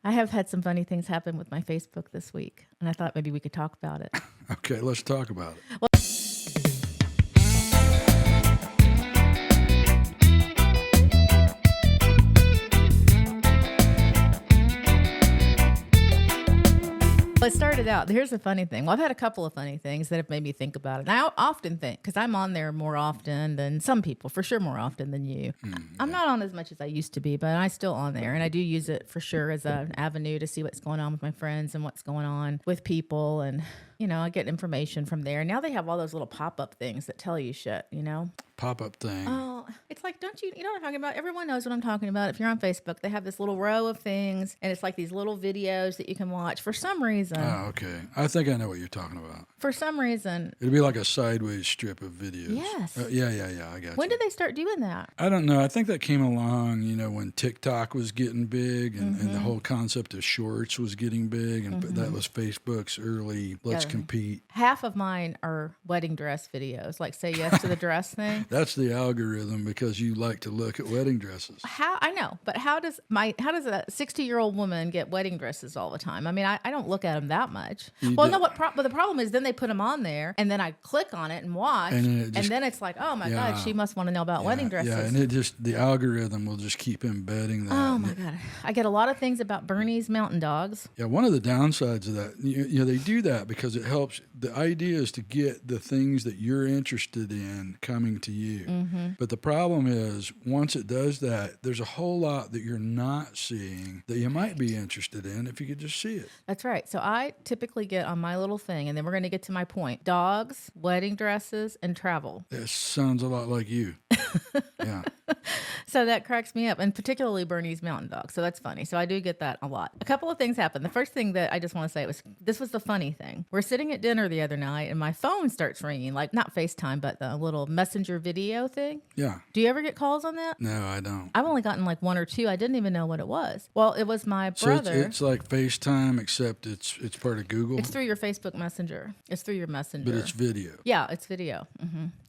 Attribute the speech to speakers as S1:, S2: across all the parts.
S1: I have had some funny things happen with my Facebook this week, and I thought maybe we could talk about it.
S2: Okay, let's talk about it.
S1: Well, it started out, here's the funny thing. Well, I've had a couple of funny things that have made me think about it. And I often think, because I'm on there more often than some people, for sure more often than you. I'm not on as much as I used to be, but I'm still on there. And I do use it for sure as an avenue to see what's going on with my friends and what's going on with people. And, you know, I get information from there. Now they have all those little pop-up things that tell you shit, you know?
S2: Pop-up thing.
S1: Oh, it's like, you know what I'm talking about? Everyone knows what I'm talking about. If you're on Facebook, they have this little row of things, and it's like these little videos that you can watch. For some reason,
S2: Oh, okay. I think I know what you're talking about.
S1: for some reason,
S2: It'd be like a sideways strip of videos.
S1: Yes.
S2: Yeah. I got
S1: when
S2: you.
S1: did they start doing that?
S2: I don't know. I think that came along, you know, when TikTok was getting big and the whole concept of shorts was getting big. And that was Facebook's early, let's
S1: Yeah.
S2: compete.
S1: Half of mine are wedding dress videos, like say yes to the dress thing.
S2: That's the algorithm because you like to look at wedding dresses.
S1: How I know, but how does a 60-year-old woman get wedding dresses all the time? I mean, I don't look at them that much.
S2: You
S1: Well,
S2: do-
S1: no, but the problem is then they put them on there, and then I click on it and watch,
S2: And then it
S1: it's like, oh my
S2: Yeah.
S1: God, she must want to know about wedding dresses.
S2: Yeah, and the algorithm will just keep embedding that.
S1: Oh
S2: And
S1: my God, I get a lot of things about Bernese Mountain Dogs.
S2: Yeah, one of the downsides of that, you know, they do that because it helps. The idea is to get the things that you're interested in coming to you. But the problem is, once it does that, there's a whole lot that you're not seeing that you might be interested in if you could just see it.
S1: That's right. So I typically get on my little thing, and then we're going to get to my point: dogs, wedding dresses, and travel.
S2: It sounds a lot like you. Yeah.
S1: So that cracks me up, and particularly Bernese Mountain Dog. So that's funny. So I do get that a lot. A couple of things happened. The first thing that I just want to say this was the funny thing. We're sitting at dinner the other night, and my phone starts ringing, like not FaceTime, but the little messenger video thing.
S2: Yeah.
S1: Do you ever get calls on that?
S2: No, I don't.
S1: I've only gotten like one or two. I didn't even know what it was. Well, it was my
S2: So
S1: brother.
S2: it's like FaceTime, except it's part of Google,
S1: It's through your Facebook Messenger. It's through your Messenger.
S2: but it's video.
S1: Yeah, it's video.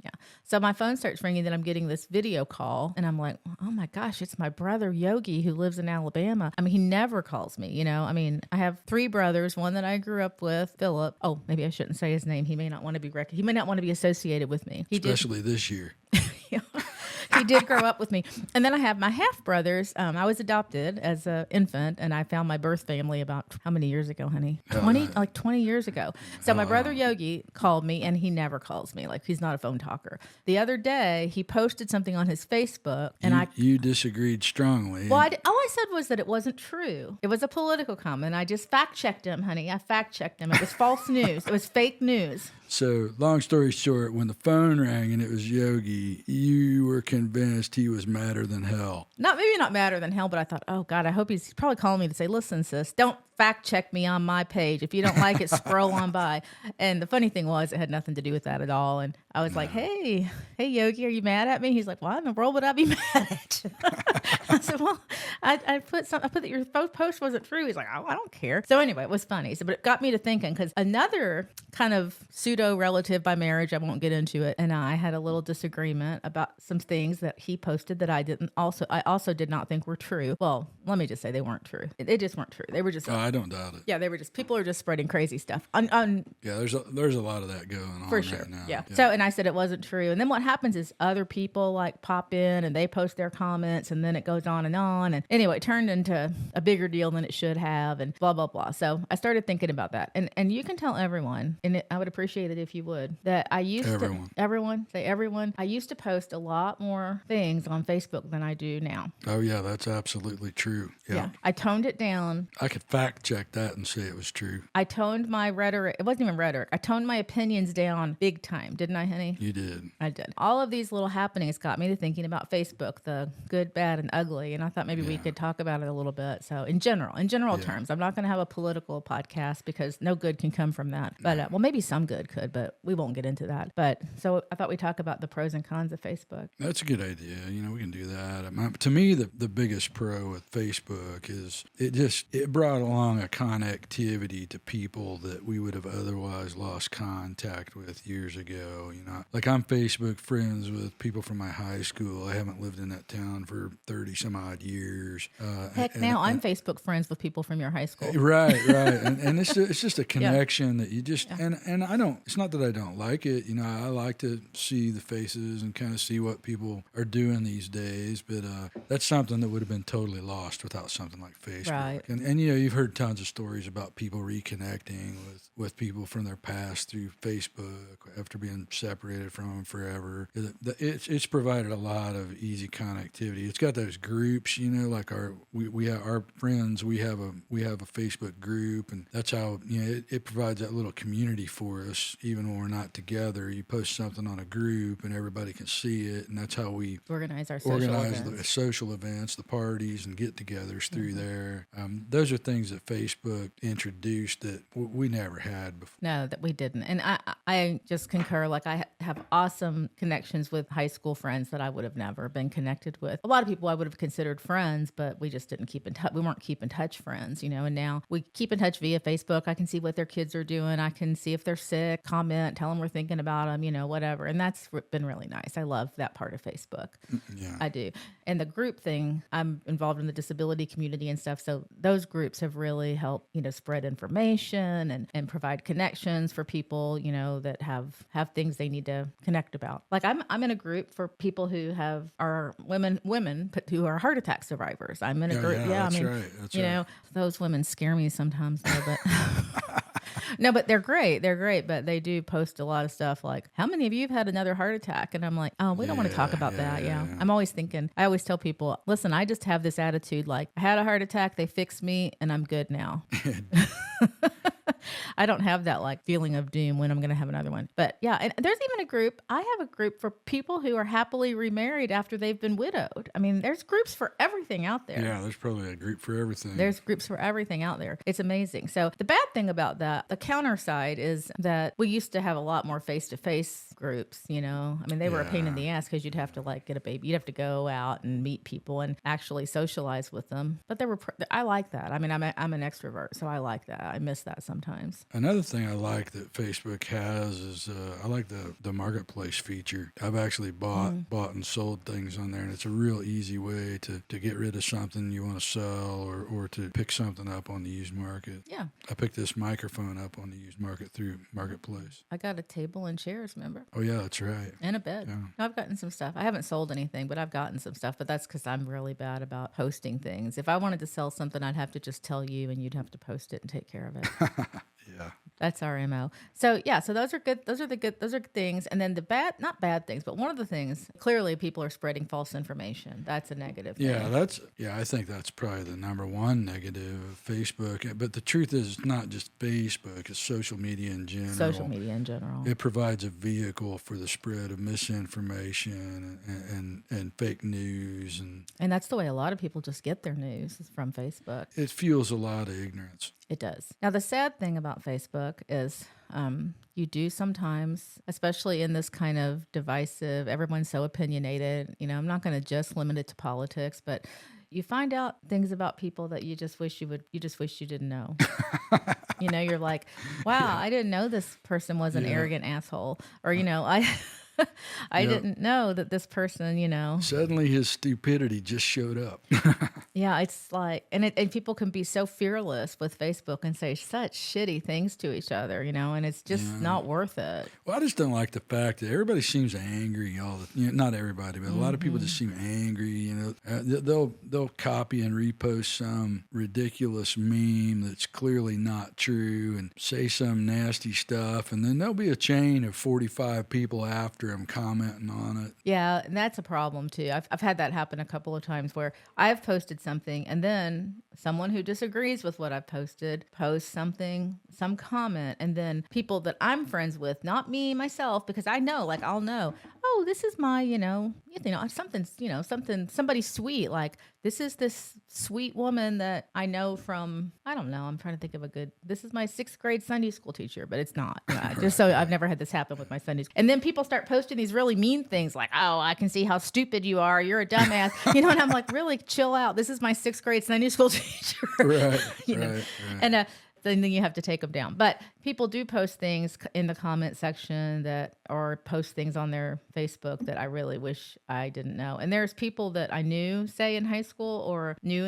S1: Yeah. So my phone starts ringing, then I'm getting this video call, and I'm like, oh my gosh, it's my brother Yogi who lives in Alabama. I mean, he never calls me, you know? I mean, I have three brothers, one that I grew up with, Philip. Oh, maybe I shouldn't say his name. He may not want to be he may not want to be associated with me.
S2: Especially this year.
S1: He did grow up with me. And then I have my half brothers. I was adopted as an infant, and I found my birth family about how many years ago, honey? 20 years ago. So my brother Yogi called me, and he never calls me. Like, he's not a phone talker. The other day, he posted something on his Facebook, and
S2: You disagreed strongly.
S1: all I said was that it wasn't true. It was a political comment. I just fact checked him, honey. I fact checked him. It was false news. It was fake news.
S2: So, long story short, when the phone rang and it was Yogi, you were convinced he was madder than hell.
S1: Maybe not madder than hell, but I thought, oh God, I hope he's probably calling me to say, listen, sis, don't fact check me on my page. If you don't like it, scroll on by. And the funny thing was, it had nothing to do with that at all. And I was like, hey Yogi, are you mad at me? He's like, why in the world would I be mad at you? I said, well, I put that your post wasn't true. He's like, oh, I don't care. So anyway, it was funny. So, but it got me to thinking, because another kind of pseudo relative by marriage, I won't get into it, and I had a little disagreement about some things that he posted that I also did not think were true. Well, let me just say they weren't true. They just weren't true. They were just
S2: I don't doubt it.
S1: yeah, they were just people are just spreading crazy stuff
S2: Yeah, there's a lot of that going on
S1: for
S2: right
S1: sure.
S2: now.
S1: Yeah. So, and I said it wasn't true. And then what happens is other people like pop in and they post their comments, and then it goes on. And anyway, it turned into a bigger deal than it should have, and blah, blah, blah. So I started thinking about that. And you can tell everyone, and I would appreciate it if you would, that I used everyone. I used to post a lot more things on Facebook than I do now.
S2: Oh, yeah, that's absolutely true. Yeah.
S1: I toned it down.
S2: I could fact check that and say it was true.
S1: I toned my rhetoric. It wasn't even rhetoric. I toned my opinions down big time. Didn't I, honey?
S2: You did.
S1: I did. All of these little happenings got me to thinking about Facebook, the good, bad, and ugly. And I thought maybe we could talk about it a little bit. So in general terms, I'm not going to have a political podcast because no good can come from that. But well, maybe some good could, but we won't get into that. But so I thought we'd talk about the pros and cons of Facebook.
S2: That's a good idea. You know, we can do that. To me, the biggest pro with Facebook is it brought along a connectivity to people that we would have otherwise lost contact with years ago. You know, like I'm Facebook friends with people from my high school. I haven't lived in that town for 30 30 some odd years.
S1: Heck, now I'm Facebook friends with people from your high school.
S2: Right. And it's just a connection that you just, and I don't, it's not that I don't like it. You know, I like to see the faces and kind of see what people are doing these days, but that's something that would have been totally lost without something like Facebook.
S1: Right.
S2: And you know, you've heard tons of stories about people reconnecting with people from their past through Facebook after being separated from them forever. It's provided a lot of easy connectivity. It's got those groups, you know, like we have our friends, we have a Facebook group, and that's how, you know, it provides that little community for us. Even when we're not together, you post something on a group and everybody can see it, and that's how we
S1: Organize our social events.
S2: the social events, the parties and get-togethers through there. Those are things that Facebook introduced that we never had before.
S1: No, that we didn't. And I just concur. Like, I have awesome connections with high school friends that I would have never been connected with. A lot of people I would have considered friends, but we just didn't keep in touch. We weren't keep in touch friends, you know, and now we keep in touch via Facebook. I can see what their kids are doing. I can see if they're sick, comment, tell them we're thinking about them, you know, whatever. And that's been really nice. I love that part of Facebook.
S2: Yeah.
S1: I do. And the group thing, I'm involved in the disability community and stuff. So those groups have really helped, you know, spread information and provide connections for people, you know, that have things they need to connect about. Like I'm in a group for people who are women who are heart attack survivors. I'm in a group. Yeah,
S2: that's
S1: I mean,
S2: right. That's
S1: you know, those women scare me sometimes though, but no, but they're great. They're great, but they do post a lot of stuff like, how many of you have had another heart attack? And I'm like, oh, we don't want to talk about that. Yeah. I'm always thinking, I always tell people, listen, I just have this attitude like, I had a heart attack, they fixed me, and I'm good now. I don't have that like feeling of doom when I'm going to have another one. But yeah, and there's even a group. I have a group for people who are happily remarried after they've been widowed. I mean, there's groups for everything out there.
S2: Yeah, there's probably a group for everything.
S1: There's groups for everything out there. It's amazing. So the bad thing about that, the counter side, is that we used to have a lot more face-to-face groups, you know. I mean, they were a pain in the ass because you'd have to like get a baby. You'd have to go out and meet people and actually socialize with them. But I like that. I mean, I'm an extrovert, so I like that. I miss that sometimes.
S2: Another thing I like that Facebook has is I like the marketplace feature. I've actually bought and sold things on there, and it's a real easy way to get rid of something you want to sell or to pick something up on the used market.
S1: Yeah.
S2: I picked this microphone up on the used market through Marketplace.
S1: I got a table and chairs, remember?
S2: Oh, yeah, that's right.
S1: And a bed. Yeah. I've gotten some stuff. I haven't sold anything, but I've gotten some stuff. But that's because I'm really bad about posting things. If I wanted to sell something, I'd have to just tell you, and you'd have to post it and take care of it.
S2: Yeah.
S1: That's our MO. So yeah, so those are good. Those are good things. And then the bad, not bad things, but one of the things, clearly people are spreading false information. That's a negative thing.
S2: I think that's probably the number one negative of Facebook. But the truth is, it's not just Facebook, it's social media in general.
S1: Social media in general.
S2: It provides a vehicle for the spread of misinformation and fake news.
S1: And that's the way a lot of people just get their news, is from Facebook.
S2: It fuels a lot of ignorance.
S1: It does. Now, the sad thing about Facebook is you do sometimes, especially in this kind of divisive, everyone's so opinionated, you know, I'm not going to just limit it to politics, but you find out things about people that you just wish you didn't know. You know, you're like, wow, I didn't know this person was an arrogant asshole. Or, you know, I didn't know that this person, you know.
S2: Suddenly his stupidity just showed up.
S1: Yeah, it's like, and people can be so fearless with Facebook and say such shitty things to each other, you know, and it's just not worth it.
S2: Well, I just don't like the fact that everybody seems angry not everybody, but a lot of people just seem angry, you know. They'll copy and repost some ridiculous meme that's clearly not true and say some nasty stuff, and then there'll be a chain of 45 people after them commenting on it.
S1: Yeah, and that's a problem too. I've had that happen a couple of times where I've posted something and then someone who disagrees with what I've posted posts something, some comment, and then people that I'm friends with, not me myself, because I know, like I'll know, oh, this is my, somebody sweet, like this is this sweet woman that I know from, I don't know, I'm trying to think of this is my 6th grade Sunday school teacher, but it's not. Just so I've never had this happen with my Sunday school. And then people start posting these really mean things like, oh, I can see how stupid you are. You're a dumbass. You know, and I'm like, really chill out. This is my 6th grade Sunday school teacher.
S2: Right.
S1: Right. And then you have to take them down. But people do post things in the comment section that, or post things on their Facebook that I really wish I didn't know. And there's people that I knew, say in high school, or knew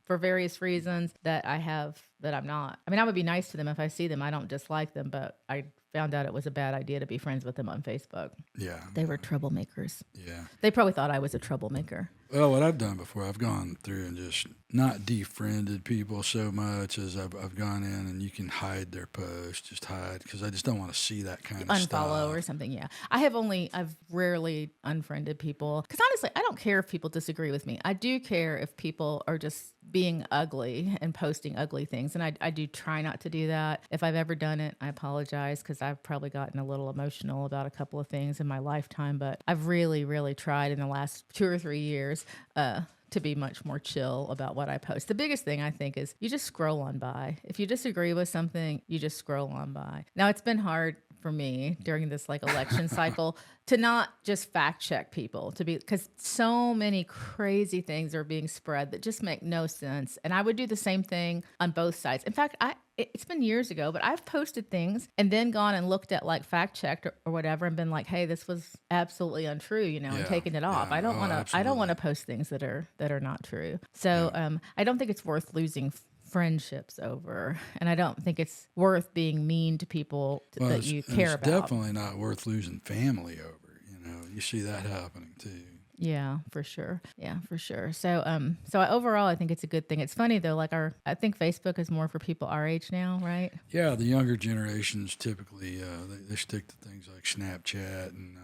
S1: for various reasons that I'm not. I mean, I would be nice to them if I see them. I don't dislike them, but I found out it was a bad idea to be friends with them on Facebook.
S2: Yeah.
S1: They were troublemakers.
S2: Yeah.
S1: They probably thought I was a troublemaker.
S2: Well, what I've done before, I've gone through and just not defriended people so much as I've gone in and you can hide their posts, just hide, because I just don't want to see that kind of stuff.
S1: Unfollow or something, yeah. I've rarely unfriended people, because honestly, I don't care if people disagree with me. I do care if people are just being ugly and posting ugly things, and I do try not to do that. If I've ever done it, I apologize, because I've probably gotten a little emotional about a couple of things in my lifetime, but I've really, really tried in the last 2 or 3 years to be much more chill about what I post. The biggest thing I think is you just scroll on by. If you disagree with something, you just scroll on by. Now, it's been hard for me during this like election cycle to not just fact check people, because so many crazy things are being spread that just make no sense. And I would do the same thing on both sides. In fact, it's been years ago, but I've posted things and then gone and looked at like fact checked or whatever and been like, hey, this was absolutely untrue, and taken it off.
S2: Yeah.
S1: I don't want to post things that are not true. So I don't think it's worth losing friendships over, and I don't think it's worth being mean to people that you care about.
S2: It's definitely not worth losing family over. You see that happening too.
S1: Yeah, for sure. Yeah, for sure. So, overall, I think it's a good thing. It's funny though, like I think Facebook is more for people our age now, right?
S2: Yeah, the younger generations typically they stick to things like Snapchat and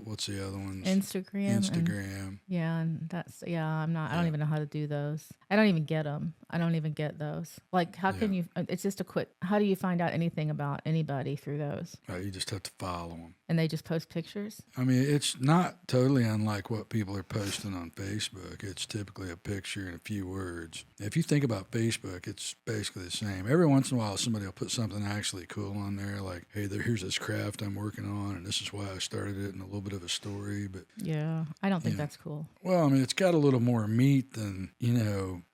S2: what's the other ones?
S1: Instagram. And I don't even know how to do those. I don't even get them. I don't even get those. Like, how can you? It's just how do you find out anything about anybody through those?
S2: You just have to follow them.
S1: And they just post pictures?
S2: I mean, it's not totally unlike what people are posting on Facebook. It's typically a picture and a few words. If you think about Facebook, it's basically the same. Every once in a while, somebody will put something actually cool on there, like, hey, here's this craft I'm working on, and this is why I started it, and a little bit of a story. But
S1: yeah, I don't think that's cool.
S2: Well, I mean, it's got a little more meat than,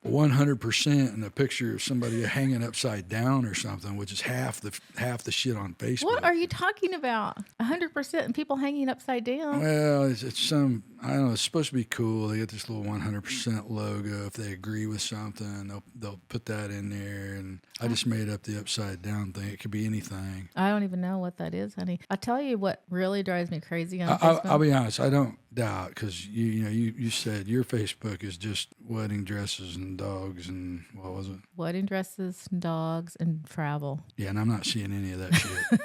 S2: 100% in a picture of somebody hanging upside down or something, which is half the shit on Facebook.
S1: What are you talking about? 100% and people hanging upside down?
S2: Well, it's some, I don't know, it's supposed to be cool. They get this little 100% logo. If they agree with something, they'll put that in there. And I just made up the upside down thing. It could be anything.
S1: I don't even know what that is, honey. I'll tell you what really drives me crazy on Facebook.
S2: I'll be honest. I don't doubt, because you said your Facebook is just wedding dresses and dogs and what was it?
S1: Wedding dresses and dogs and travel.
S2: Yeah, and I'm not seeing any of that shit.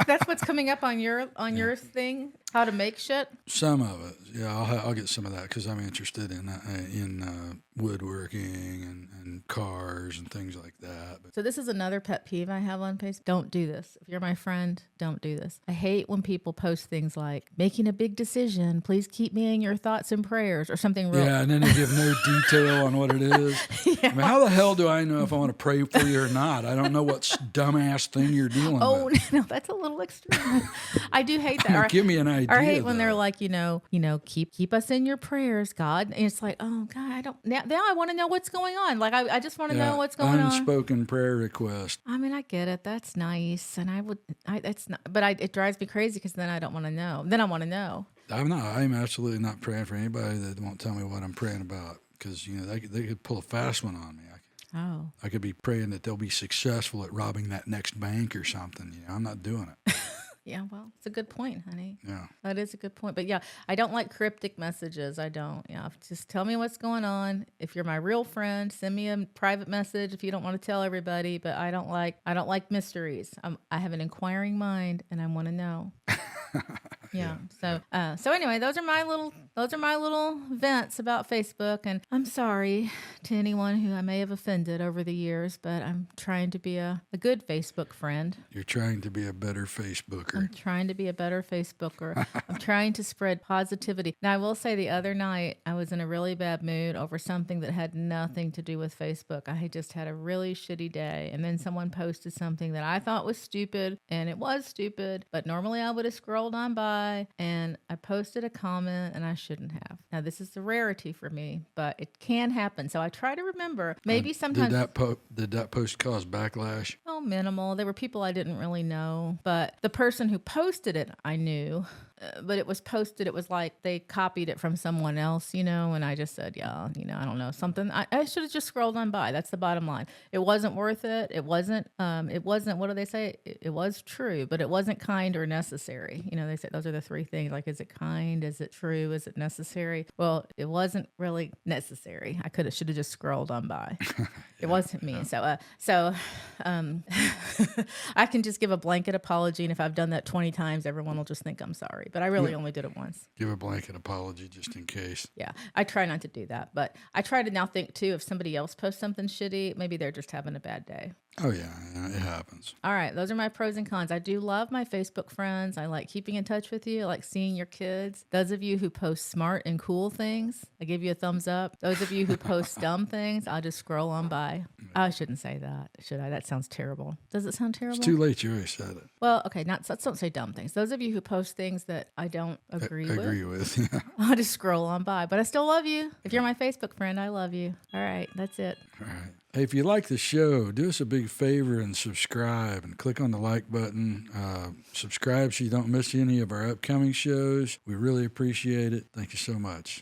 S1: That's what's coming up on your thing. How to make shit.
S2: Some of it, yeah. I'll get some of that because I'm interested in woodworking and cars and things like that. But
S1: so this is another pet peeve I have on Facebook. Don't do this. If you're my friend, don't do this. I hate when people post things like making a big decision. Please keep me in your thoughts and prayers, or something.
S2: Yeah, and then they give no detail on what it is.
S1: Yeah.
S2: I mean, how the hell do I know if I want to pray for you or not? I don't know what dumbass thing you're dealing with.
S1: Oh no, that's a little extreme. I do hate that.
S2: I mean, give me an idea.
S1: Or I hate when they're like, keep us in your prayers, God. And it's like, oh God, I don't. Now I want to know what's going on. Like I just want to know what's going on.
S2: Unspoken prayer request.
S1: I mean, I get it. That's nice, and it's not. But it drives me crazy because then I don't want to know. Then I want to know.
S2: I'm absolutely not praying for anybody that won't tell me what I'm praying about, because they could pull a fast one on me. I could be praying that they'll be successful at robbing that next bank or something. I'm not doing it.
S1: Yeah, well, it's a good point, honey.
S2: Yeah.
S1: That is a good point. But yeah, I don't like cryptic messages. I don't. Yeah, just tell me what's going on. If you're my real friend, send me a private message if you don't want to tell everybody. But I don't like mysteries. I have an inquiring mind, and I want to know. Yeah. So anyway, those are my little vents about Facebook, and I'm sorry to anyone who I may have offended over the years, but I'm trying to be a good Facebook friend.
S2: You're trying to be a better Facebooker.
S1: I'm trying to be a better Facebooker. I'm trying to spread positivity. Now, I will say the other night I was in a really bad mood over something that had nothing to do with Facebook. I had just had a really shitty day, and then someone posted something that I thought was stupid, and it was stupid, but normally I would have scrolled on by by and I posted a comment and I shouldn't have. Now, this is a rarity for me, but it can happen. So I try to remember. Maybe sometimes.
S2: Did that post cause backlash?
S1: Oh, minimal. There were people I didn't really know, but the person who posted it, I knew. But it was posted, it was like they copied it from someone else, and I just said, yeah, I don't know, something. I should have just scrolled on by. That's the bottom line. It wasn't worth it. It wasn't, what do they say? It was true, but it wasn't kind or necessary. They say those are the three things. Like, is it kind? Is it true? Is it necessary? Well, it wasn't really necessary. I should have just scrolled on by. It wasn't me. So I can just give a blanket apology. And if I've done that 20 times, everyone will just think I'm sorry. But I really only did it once.
S2: Give a blanket apology just in case.
S1: Yeah, I try not to do that. But I try to now think, too, if somebody else posts something shitty, maybe they're just having a bad day.
S2: Oh, yeah, it happens.
S1: All right, those are my pros and cons. I do love my Facebook friends. I like keeping in touch with you. I like seeing your kids. Those of you who post smart and cool things, I give you a thumbs up. Those of you who post dumb things, I'll just scroll on by. I shouldn't say that, should I? That sounds terrible. Does it sound terrible?
S2: It's too late. You already said it.
S1: Well, okay, let's don't say dumb things. Those of you who post things that I don't agree with,
S2: yeah.
S1: I'll just scroll on by. But I still love you. If you're my Facebook friend, I love you. All right, that's it.
S2: All right. Hey, if you like the show, do us a big favor and subscribe and click on the like button. Subscribe so you don't miss any of our upcoming shows. We really appreciate it. Thank you so much.